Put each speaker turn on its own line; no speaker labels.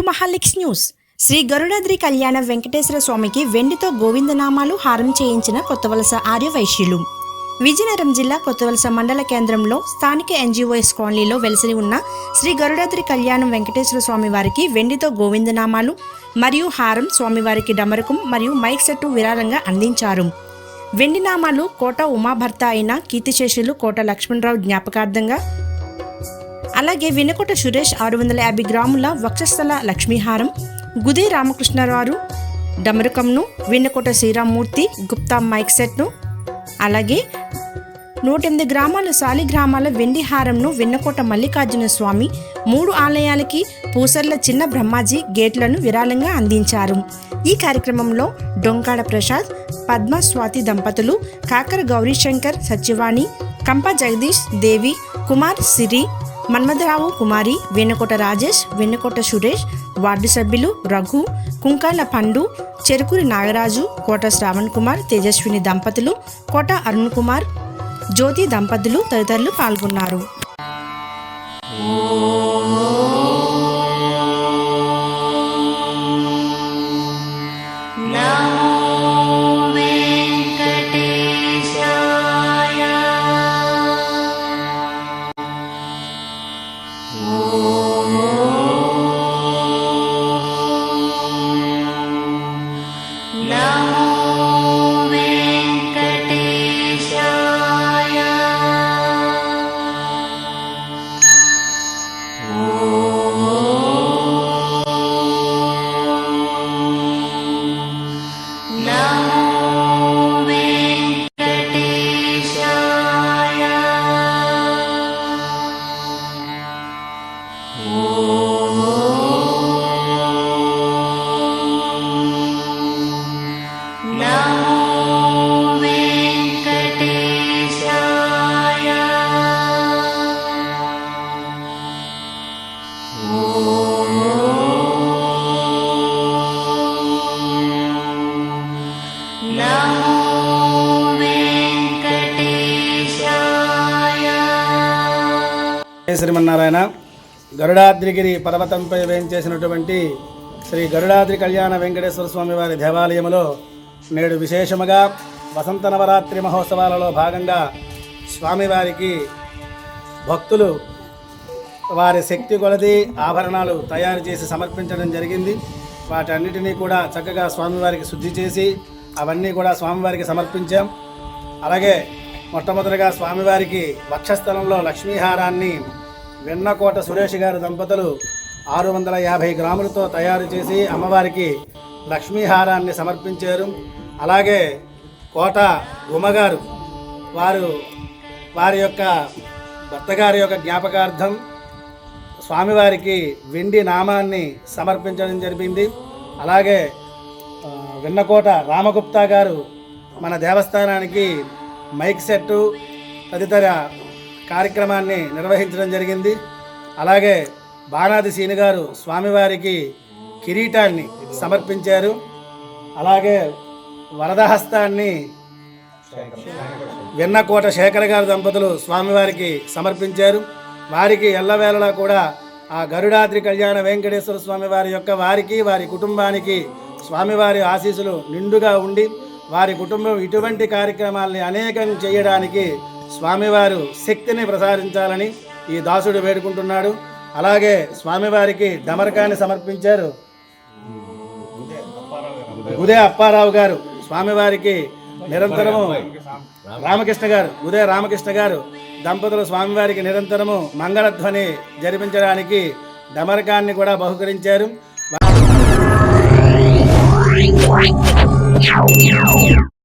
మహాలిక్స్ news. Shri Garudadri కళ్యాణ వెంకటేశ్వర స్వామికి వెండితో గోవిందనామాలు హారం చేయించిన కొత్తవలస ఆర్యవైశ్యులు. విజయనగరం జిల్లా కొత్తవలస మండల కేంద్రంలో స్థానిక NGOS కాలనీలో వెలిసి ఉన్న శ్రీ గరుడాద్రి కళ్యాణం వెంకటేశ్వర స్వామి వారికి వెండితో గోవిందనామాలు మరియు హారం, స్వామివారికి డమరుకం మరియు మైక్ సెట్టు విరాళంగా అందించారు. వెండి నామాలు కోట ఉమాభర్త అయిన కీర్తిశేషులు కోట లక్ష్మణరావు జ్ఞాపకార్థంగా, అలాగే వెన్నకోట సురేష్ 650 గ్రాముల వక్షస్థల లక్ష్మీహారం, గుదే రామకృష్ణరావు డమరుకంను, వెన్నకోట శ్రీరామ్మూర్తి గుప్తా మైక్ సెట్ను, అలాగే 108 గ్రామాల సాలిగ్రామాల వెండి హారంను వెన్నకోట మల్లికార్జున స్వామి, 3 ఆలయాలకి పూసర్ల చిన్న బ్రహ్మాజీ గేట్లను విరాళంగా అందించారు. ఈ కార్యక్రమంలో డొంకాడ ప్రసాద్, పద్మ స్వాతి దంపతులు, కాకర గౌరీశంకర్, సత్యవాణి, కంప జగదీష్, దేవి, కుమార్ సిరి, మన్మథరావు కుమారి, వెన్నకోట రాజేష్, వెన్నకోట సురేష్, వార్డు సభ్యులు రఘు, కుంకాల పండు, చెరుకూరి నాగరాజు, కోట శ్రావణ్ కుమార్, తేజస్విని దంపతులు, కోట అరుణ్ కుమార్, జ్యోతి దంపతులు తదితరులు పాల్గొన్నారు.
శ్రీమన్నారాయణ. గరుడాద్రిగిరి పర్వతంపై వేయించేసినటువంటి శ్రీ గరుడాద్రి కళ్యాణ వెంకటేశ్వర స్వామి వారి దేవాలయంలో నేడు విశేషముగా వసంత నవరాత్రి మహోత్సవాలలో భాగంగా స్వామివారికి భక్తులు వారి శక్తి కొలది ఆభరణాలు తయారు చేసి సమర్పించడం జరిగింది. వాటన్నిటినీ కూడా చక్కగా స్వామివారికి శుద్ధి చేసి అవన్నీ కూడా స్వామివారికి సమర్పించాం. అలాగే మొట్టమొదటిగా స్వామివారికి వక్షస్థలంలో లక్ష్మీహారాన్ని వెన్నకోట సురేష్ గారు దంపతులు 650 గ్రాములతో తయారు చేసి అమ్మవారికి లక్ష్మీహారాన్ని సమర్పించారు. అలాగే కోట ఉమగారు వారి యొక్క భర్తగారి యొక్క జ్ఞాపకార్థం స్వామివారికి వెండి నామాన్ని సమర్పించడం జరిగింది. అలాగే వెన్నకోట రామగుప్తా గారు మన దేవస్థానానికి మైక్ సెట్టు తదితర కార్యక్రమాన్ని నిర్వహించడం జరిగింది. అలాగే బాణాది సీని గారు స్వామివారికి కిరీటాన్ని సమర్పించారు. అలాగే వరదహస్తాన్ని వెన్నకోట శేఖర్ గారు దంపతులు స్వామివారికి సమర్పించారు. వారికి ఎల్లవేళలా కూడా ఆ గరుడాద్రి కళ్యాణ వెంకటేశ్వర స్వామి వారి యొక్క వారికి వారి కుటుంబానికి స్వామివారి ఆశీస్సులు నిండుగా ఉండి వారి కుటుంబం ఇటువంటి కార్యక్రమాల్ని అనేకం చేయడానికి స్వామివారు శక్తిని ప్రసాదించాలని ఈ దాసుడు వేడుకుంటున్నాడు. అలాగే స్వామివారికి డమరకాన్ని సమర్పించారు గుదే అప్పారావు గారు. స్వామివారికి నిరంతరము గుదే రామకృష్ణ గారు దంపతులు స్వామివారికి నిరంతరము మంగళధ్వని జరిపించడానికి డమరకాన్ని కూడా బహుకరించారు.